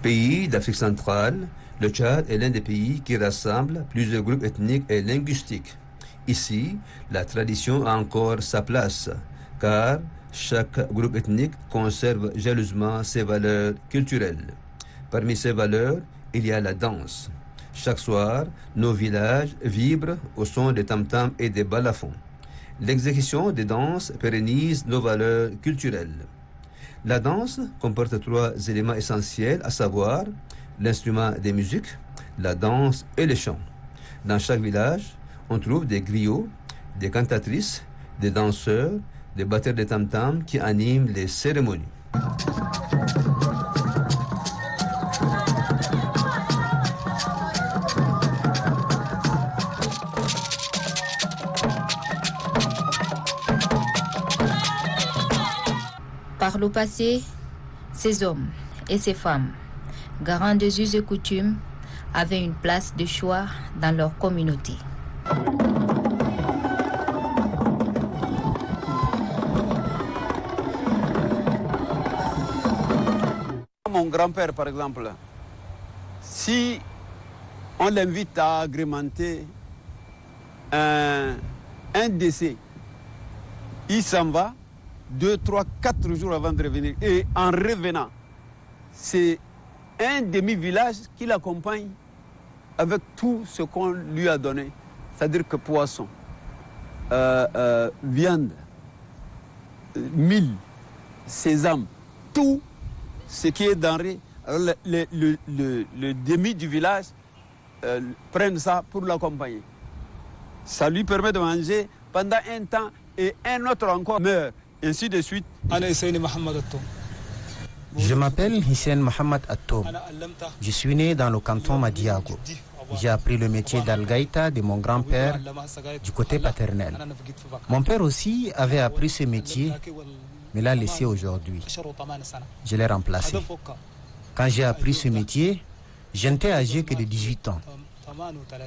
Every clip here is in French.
Pays d'Afrique centrale, le Tchad est l'un des pays qui rassemble plusieurs groupes ethniques et linguistiques. Ici, la tradition a encore sa place, car chaque groupe ethnique conserve jalousement ses valeurs culturelles. Parmi ces valeurs, il y a la danse. Chaque soir, nos villages vibrent au son des tam-tams et des balafons. L'exécution des danses pérennise nos valeurs culturelles. La danse comporte 3 éléments essentiels, à savoir l'instrument des musiques, la danse et le chant. Dans chaque village, on trouve des griots, des cantatrices, des danseurs, des batteurs de tam-tam qui animent les cérémonies. Par le passé, ces hommes et ces femmes, garants des us et coutumes, avaient une place de choix dans leur communauté. Mon grand-père, par exemple, si on l'invite à agrémenter un décès, il s'en va 2, 3, 4 jours avant de revenir. Et en revenant, c'est un demi-village qui l'accompagne avec tout ce qu'on lui a donné. C'est-à-dire que poisson, viande, mil, sésame, tout ce qui est denrée. Alors le demi du village prennent ça pour l'accompagner. Ça lui permet de manger pendant un temps et un autre encore meurt. Ainsi de suite. Je m'appelle Hissène Mohamed Attoum. Je suis né dans le canton Madiago. J'ai appris le métier d'Al-Gaïta de mon grand-père du côté paternel. Mon père aussi avait appris ce métier, mais l'a laissé aujourd'hui. Je l'ai remplacé. Quand j'ai appris ce métier, je n'étais âgé que de 18 ans.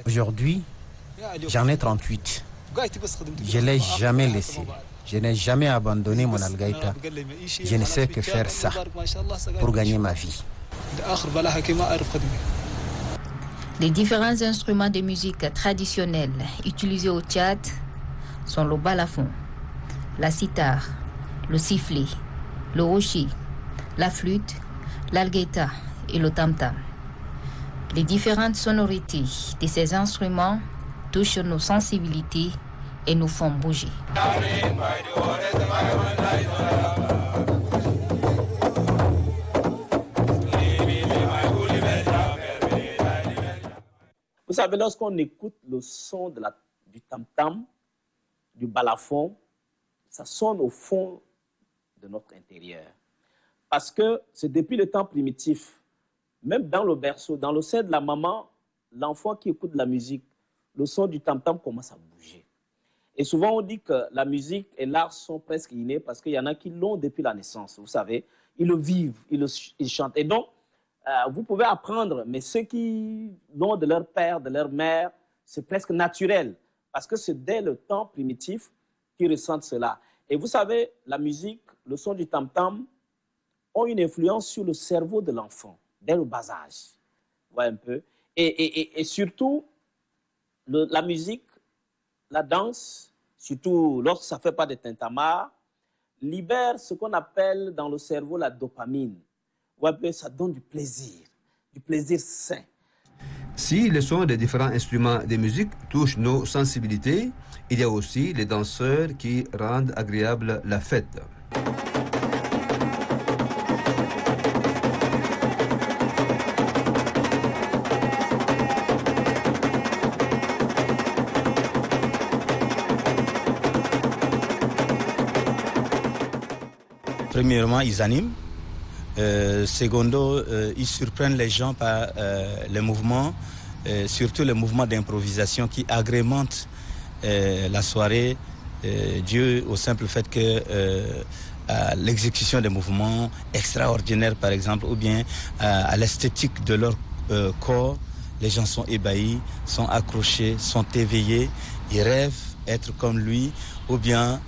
Aujourd'hui, j'en ai 38. Je ne l'ai jamais laissé. Je n'ai jamais abandonné mon Al-Gaïta. Je ne sais que faire ça pour gagner ma vie. Les différents instruments de musique traditionnels utilisés au Tchad sont le balafon, la sitar, le sifflet, le rocher, la flûte, l'algaïta et le tam-tam. Les différentes sonorités de ces instruments touchent nos sensibilités et nous font bouger. Vous savez, lorsqu'on écoute le son du tam-tam, du balafon, ça sonne au fond de notre intérieur. Parce que c'est depuis le temps primitif, même dans le berceau, dans le sein de la maman, l'enfant qui écoute la musique, le son du tam-tam commence à bouger. Et souvent, on dit que la musique et l'art sont presque innés parce qu'il y en a qui l'ont depuis la naissance, vous savez. Ils le vivent, ils chantent. Et donc, vous pouvez apprendre, mais ceux qui l'ont de leur père, de leur mère, c'est presque naturel. Parce que c'est dès le temps primitif qu'ils ressentent cela. Et vous savez, la musique, le son du tam-tam, ont une influence sur le cerveau de l'enfant, dès le bas âge. Vous voyez un peu. Et surtout, la musique, la danse, surtout lorsque ça ne fait pas de tintamarre, libère ce qu'on appelle dans le cerveau la dopamine. Ouais, ça donne du plaisir sain. Si le son des différents instruments de musique touche nos sensibilités, il y a aussi les danseurs qui rendent agréable la fête. Premièrement, ils animent. Secondo, ils surprennent les gens par les mouvements, surtout les mouvements d'improvisation qui agrémentent la soirée, dû au simple fait que à l'exécution des mouvements extraordinaires, par exemple, ou bien à l'esthétique de leur corps, les gens sont ébahis, sont accrochés, sont éveillés, ils rêvent être comme lui, ou bien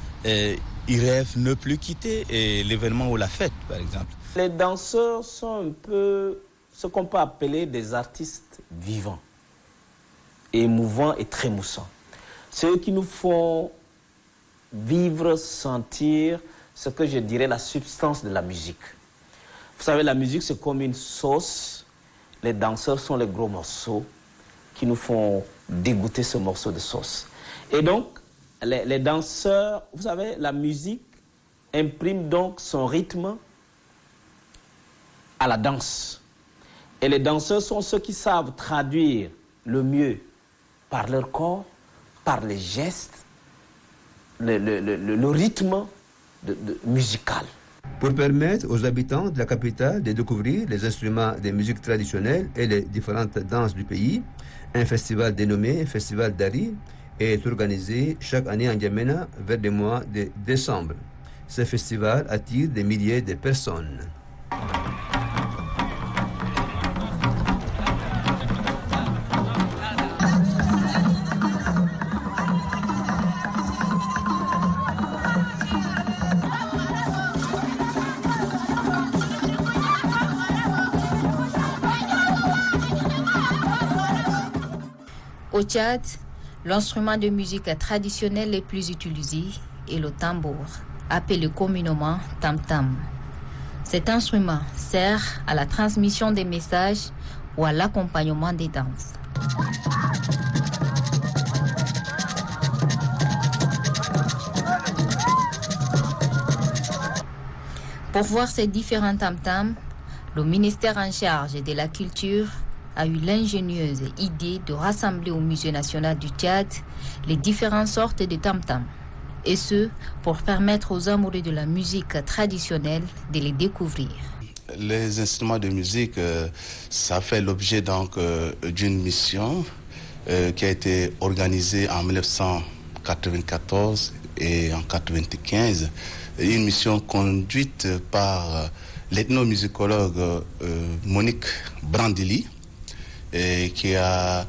ils rêvent ne plus quitter l'événement ou la fête, par exemple. Les danseurs sont un peu ce qu'on peut appeler des artistes vivants, émouvants et trémoussants. Ceux qui nous font vivre, sentir ce que je dirais la substance de la musique. Vous savez, la musique, c'est comme une sauce. Les danseurs sont les gros morceaux qui nous font dégoûter ce morceau de sauce. Et donc, les danseurs, vous savez, la musique imprime donc son rythme à la danse. Et les danseurs sont ceux qui savent traduire le mieux par leur corps, par les gestes, le rythme musical. Pour permettre aux habitants de la capitale de découvrir les instruments de musique traditionnelle et les différentes danses du pays, un festival dénommé Festival d'Ari est organisé chaque année en N'Djamena vers le mois de décembre. Ce festival attire des milliers de personnes. Au Tchad, l'instrument de musique traditionnel le plus utilisé est le tambour, appelé communément tam-tam. Cet instrument sert à la transmission des messages ou à l'accompagnement des danses. Pour voir ces différents tam-tams, le ministère en charge de la culture a eu l'ingénieuse idée de rassembler au Musée national du Tchad les différentes sortes de tam-tams. Et ce, pour permettre aux amoureux de la musique traditionnelle de les découvrir. Les instruments de musique, ça fait l'objet donc d'une mission qui a été organisée en 1994 et en 1995. Une mission conduite par l'ethnomusicologue Monique Brandili, qui a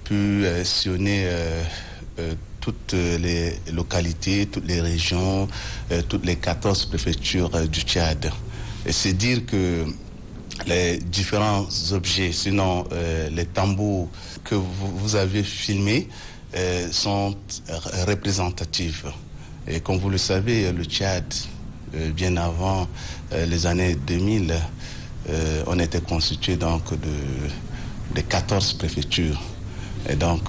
pu sillonner toutes les localités, toutes les régions, toutes les 14 préfectures du Tchad. Et c'est dire que les différents objets, sinon les tambours que vous avez filmés, sont représentatifs. Et comme vous le savez, le Tchad, bien avant les années 2000, on était constitué donc de 14 préfectures. Et donc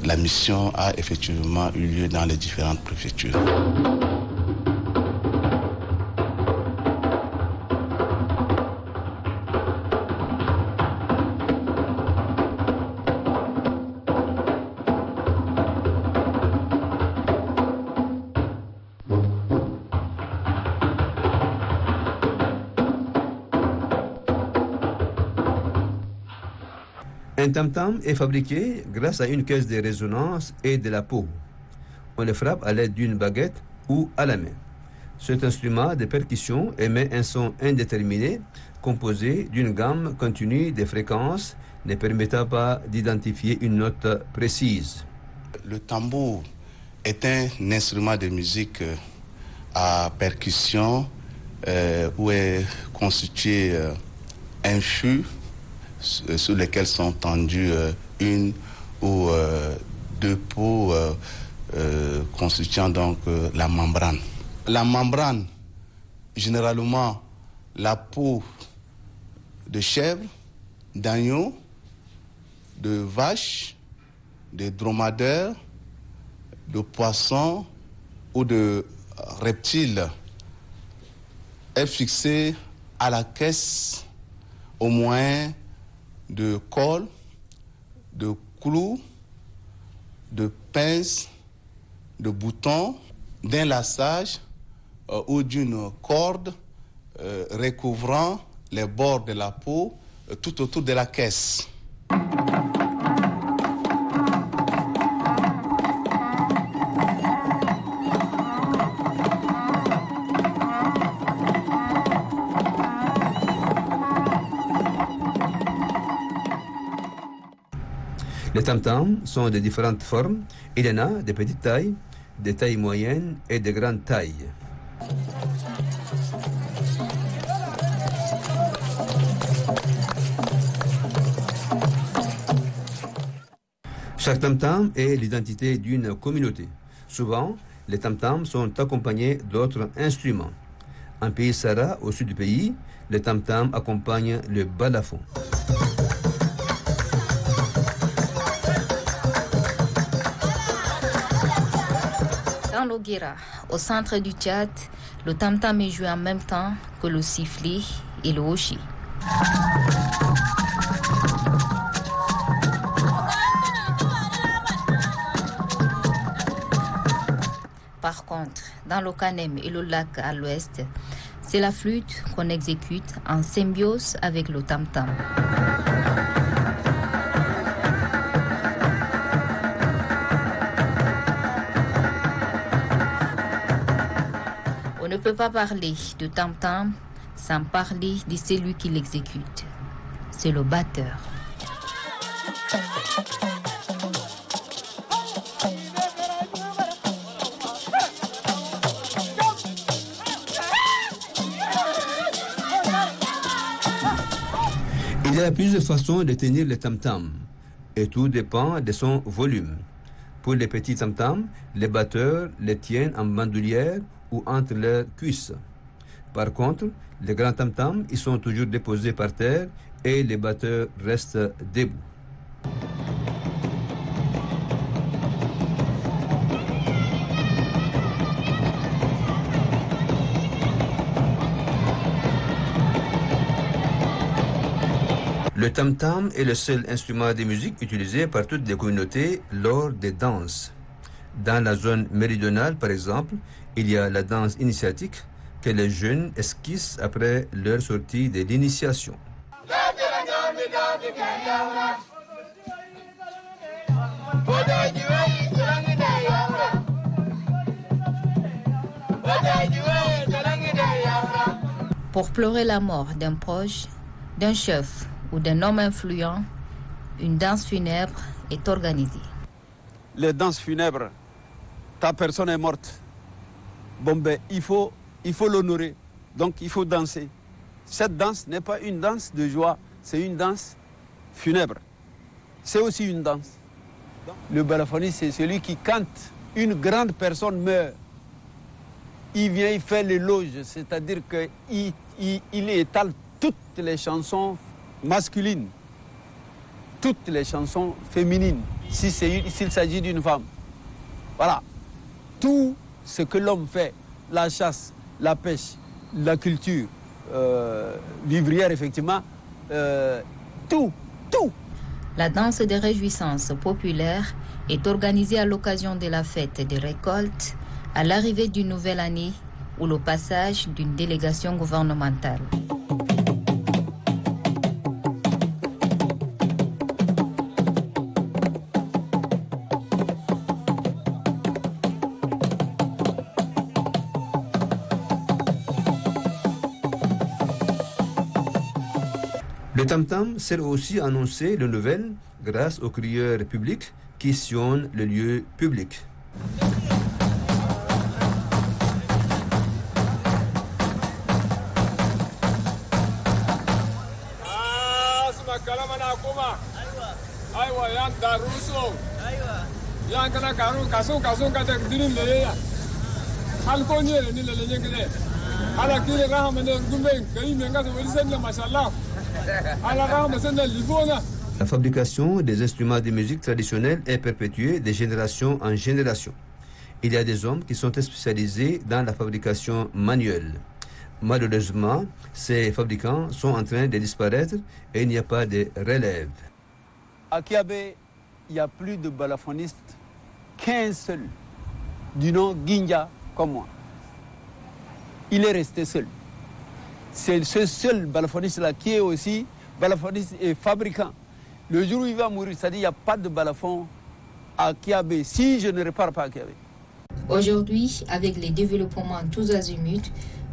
la mission a effectivement eu lieu dans les différentes préfectures. Un tam-tam est fabriqué grâce à une caisse de résonance et de la peau. On le frappe à l'aide d'une baguette ou à la main. Cet instrument de percussion émet un son indéterminé composé d'une gamme continue de fréquences ne permettant pas d'identifier une note précise. Le tambour est un instrument de musique à percussion où est constitué un fût sur lesquels sont tendus une ou deux peaux constituant donc la membrane. La membrane, généralement, la peau de chèvre, d'agneau, de vache, de dromadaire, de poisson ou de reptile est fixée à la caisse au moyen de colle, de clous, de pinces, de boutons, d'un laçage ou d'une corde recouvrant les bords de la peau tout autour de la caisse. Les tam-tams sont de différentes formes. Il y en a de petites tailles, de tailles moyennes et de grandes tailles. Chaque tam-tam est l'identité d'une communauté. Souvent, les tam-tams sont accompagnés d'autres instruments. En pays Sahara, au sud du pays, les tam-tams accompagnent le balafon. Dans l'Oguera, au centre du Tchad, le tam-tam est joué en même temps que le sifflet et le hoshi. Par contre, dans le Kanem et le lac à l'ouest, c'est la flûte qu'on exécute en symbiose avec le tam-tam. On ne peut pas parler de tam-tam sans parler de celui qui l'exécute. C'est le batteur. Il y a plusieurs façons de tenir le tam-tam et tout dépend de son volume. Pour les petits tam-tams, les batteurs les tiennent en bandoulière ou entre leurs cuisses. Par contre, les grands tam-tams, ils sont toujours déposés par terre et les batteurs restent debout. Le tam-tam est le seul instrument de musique utilisé par toutes les communautés lors des danses. Dans la zone méridionale, par exemple, il y a la danse initiatique que les jeunes esquissent après leur sortie de l'initiation. Pour pleurer la mort d'un proche, d'un chef ou d'un homme influent, une danse funèbre est organisée. Les danses funèbres, ta personne est morte. Bon ben, il faut l'honorer. Donc il faut danser. Cette danse n'est pas une danse de joie, c'est une danse funèbre. C'est aussi une danse. Le balafoniste, c'est celui qui, quand une grande personne meurt, il vient, il fait l'éloge, c'est-à-dire qu'il étale toutes les chansons masculines, toutes les chansons féminines, s'il s'agit d'une femme. Voilà. Tout ce que l'homme fait, la chasse, la pêche, la culture, l'ivrière, effectivement, tout. La danse des réjouissances populaires est organisée à l'occasion de la fête des récoltes, à l'arrivée d'une nouvelle année ou le passage d'une délégation gouvernementale. Le tam-tam sert aussi à annoncer les nouvelles grâce aux crieurs publics qui sillonnent le lieu public. La fabrication des instruments de musique traditionnels est perpétuée de génération en génération. Il y a des hommes qui sont spécialisés dans la fabrication manuelle. Malheureusement, ces fabricants sont en train de disparaître et il n'y a pas de relève. À Kiabé, il y a plus de balafonistes qu'un seul, du nom Ginja comme moi. Il est resté seul. C'est ce seul balafoniste-là qui est aussi balafoniste et fabricant. Le jour où il va mourir, c'est-à-dire qu'il n'y a pas de balafon à Kiabé, si je ne répare pas à Kiabé. Aujourd'hui, avec les développements tous azimuts,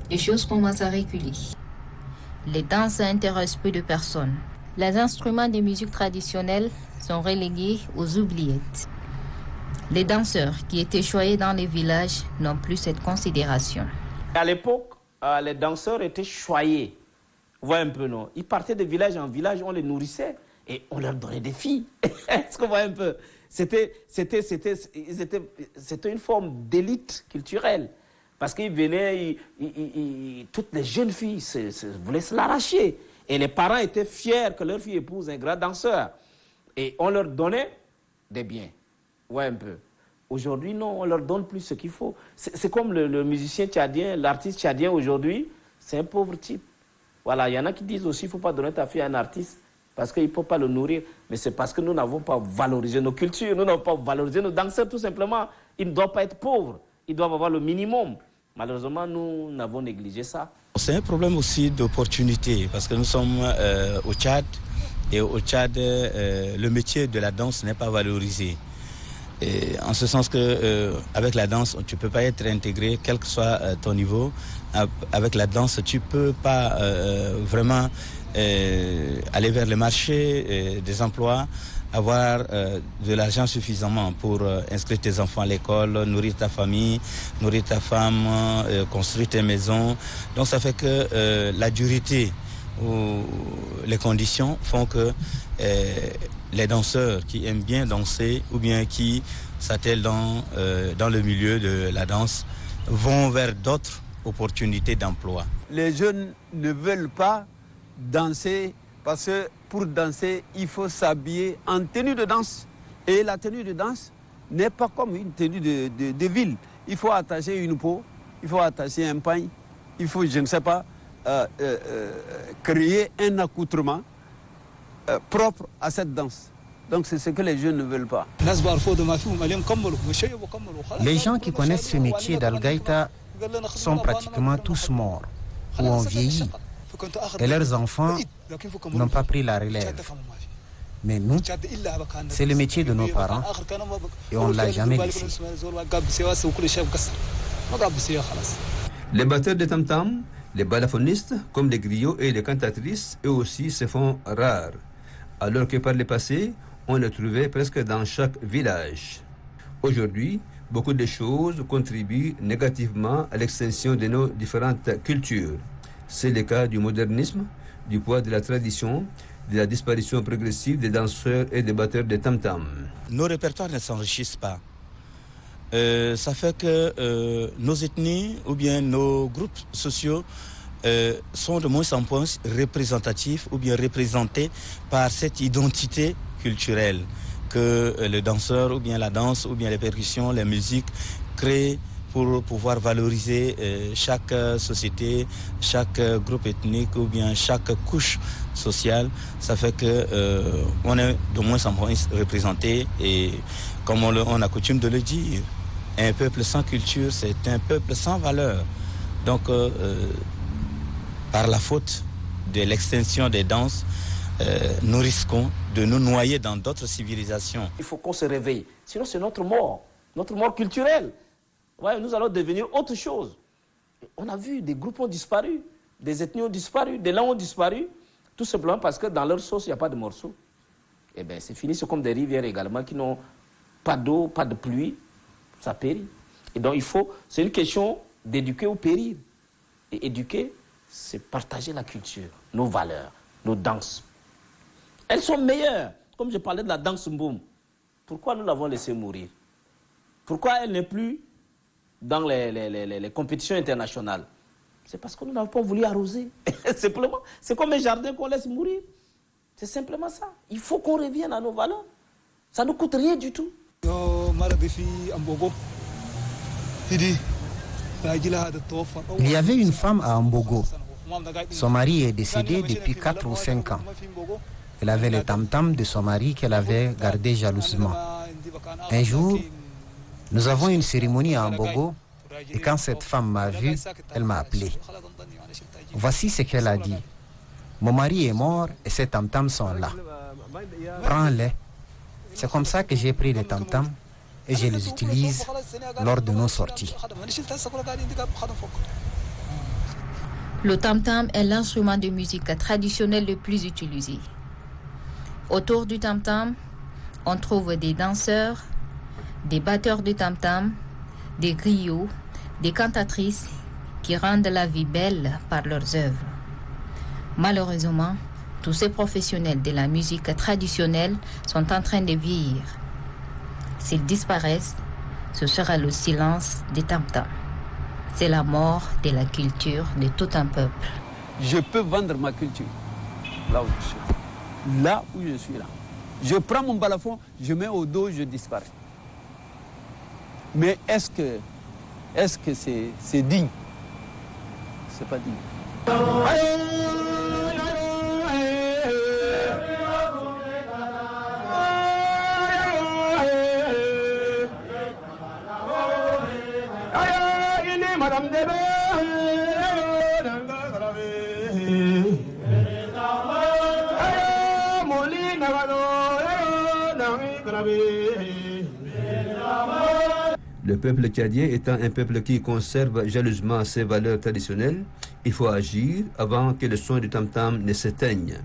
les choses commencent à reculer. Les danses intéressent peu de personnes. Les instruments de musique traditionnelle sont relégués aux oubliettes. Les danseurs qui étaient choyés dans les villages n'ont plus cette considération. À l'époque, les danseurs étaient choyés. Vous voyez un peu, non? Ils partaient de village en village, on les nourrissait et on leur donnait des filles. Est-ce qu'on voit un peu? C'était une forme d'élite culturelle. Parce qu'ils venaient, toutes les jeunes filles voulaient se l'arracher. Et les parents étaient fiers que leur fille épouse un grand danseur. Et on leur donnait des biens. Ouais, un peu. Aujourd'hui, non, on leur donne plus ce qu'il faut. C'est comme le musicien tchadien, l'artiste tchadien aujourd'hui, c'est un pauvre type. Voilà, il y en a qui disent aussi qu'il ne faut pas donner ta fille à un artiste parce qu'il ne faut pas le nourrir. Mais c'est parce que nous n'avons pas valorisé nos cultures, nous n'avons pas valorisé nos danseurs, tout simplement. Ils ne doivent pas être pauvres, ils doivent avoir le minimum. Malheureusement, nous n'avons négligé ça. C'est un problème aussi d'opportunité parce que nous sommes au Tchad et au Tchad, le métier de la danse n'est pas valorisé. Et en ce sens que avec la danse, tu ne peux pas être intégré, quel que soit ton niveau. Avec la danse, tu ne peux pas vraiment aller vers le marché des emplois, avoir de l'argent suffisamment pour inscrire tes enfants à l'école, nourrir ta famille, nourrir ta femme, construire tes maisons. Donc ça fait que la dureté ou les conditions font que les danseurs qui aiment bien danser ou bien qui s'attellent dans le milieu de la danse vont vers d'autres opportunités d'emploi. Les jeunes ne veulent pas danser parce que pour danser, il faut s'habiller en tenue de danse. Et la tenue de danse n'est pas comme une tenue de ville. Il faut attacher une peau, il faut attacher un pagne, il faut, je ne sais pas, créer un accoutrement propre à cette danse. Donc c'est ce que les jeunes ne veulent pas. Les gens qui connaissent ce métier d'Al-Gaïta sont pratiquement tous morts ou ont vieilli. Et leurs enfants n'ont pas pris la relève. Mais nous, c'est le métier de nos parents et on ne l'a jamais laissé. Les batteurs de tam-tam, les balafoninistes, comme les griots et les cantatrices, eux aussi se font rares. Alors que par le passé, on les trouvait presque dans chaque village. Aujourd'hui, beaucoup de choses contribuent négativement à l'extinction de nos différentes cultures. C'est le cas du modernisme, du poids de la tradition, de la disparition progressive des danseurs et des batteurs de tam-tam. Nos répertoires ne s'enrichissent pas. Ça fait que nos ethnies ou bien nos groupes sociaux sont de moins en moins représentatifs ou bien représentés par cette identité culturelle que le danseur ou bien la danse ou bien les percussions, les musiques créent pour pouvoir valoriser chaque société, chaque groupe ethnique ou bien chaque couche sociale. Ça fait que on est de moins en moins représenté et comme on a coutume de le dire, un peuple sans culture, c'est un peuple sans valeur. Donc, par la faute de l'extinction des danses, nous risquons de nous noyer dans d'autres civilisations. Il faut qu'on se réveille, sinon c'est notre mort culturelle. Ouais, nous allons devenir autre chose. On a vu des groupes ont disparu, des ethnies ont disparu, des langues ont disparu, tout simplement parce que dans leur sauce, il n'y a pas de morceaux. Eh bien, c'est fini, c'est comme des rivières également qui n'ont pas d'eau, pas de pluie, ça périt. Et donc, c'est une question d'éduquer ou périr. Et éduquer, c'est partager la culture, nos valeurs, nos danses. Elles sont meilleures. Comme je parlais de la danse mboum, pourquoi nous l'avons laissée mourir? Pourquoi elle n'est plus dans les compétitions internationales? C'est parce que nous n'avons pas voulu arroser. Simplement, c'est comme un jardin qu'on laisse mourir. C'est simplement ça. Il faut qu'on revienne à nos valeurs. Ça ne nous coûte rien du tout. Il y avait une femme à Ambogo. Son mari est décédé depuis 4 ou 5 ans. Elle avait le tam-tam de son mari qu'elle avait gardé jalousement. Un jour, nous avons une cérémonie à Ambogo et quand cette femme m'a vu, elle m'a appelé. Voici ce qu'elle a dit. Mon mari est mort et ces tam-tams sont là. Prends-les. C'est comme ça que j'ai pris les tam-tams et je les utilise lors de nos sorties. Le tam-tam est l'instrument de musique traditionnel le plus utilisé. Autour du tam-tam, on trouve des danseurs, des batteurs de tam-tam, des griots, des cantatrices qui rendent la vie belle par leurs œuvres. Malheureusement, tous ces professionnels de la musique traditionnelle sont en train de vieillir. S'ils disparaissent, ce sera le silence des tam-tams. C'est la mort de la culture de tout un peuple. Je peux vendre ma culture là où je suis. Là où je suis là. Je prends mon balafon, je mets au dos, je disparais. Mais est-ce que c'est digne? C'est pas digne. Le peuple tchadien étant un peuple qui conserve jalousement ses valeurs traditionnelles, il faut agir avant que le son du tam-tam ne s'éteigne.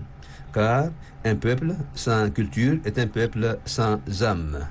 Car un peuple sans culture est un peuple sans âme.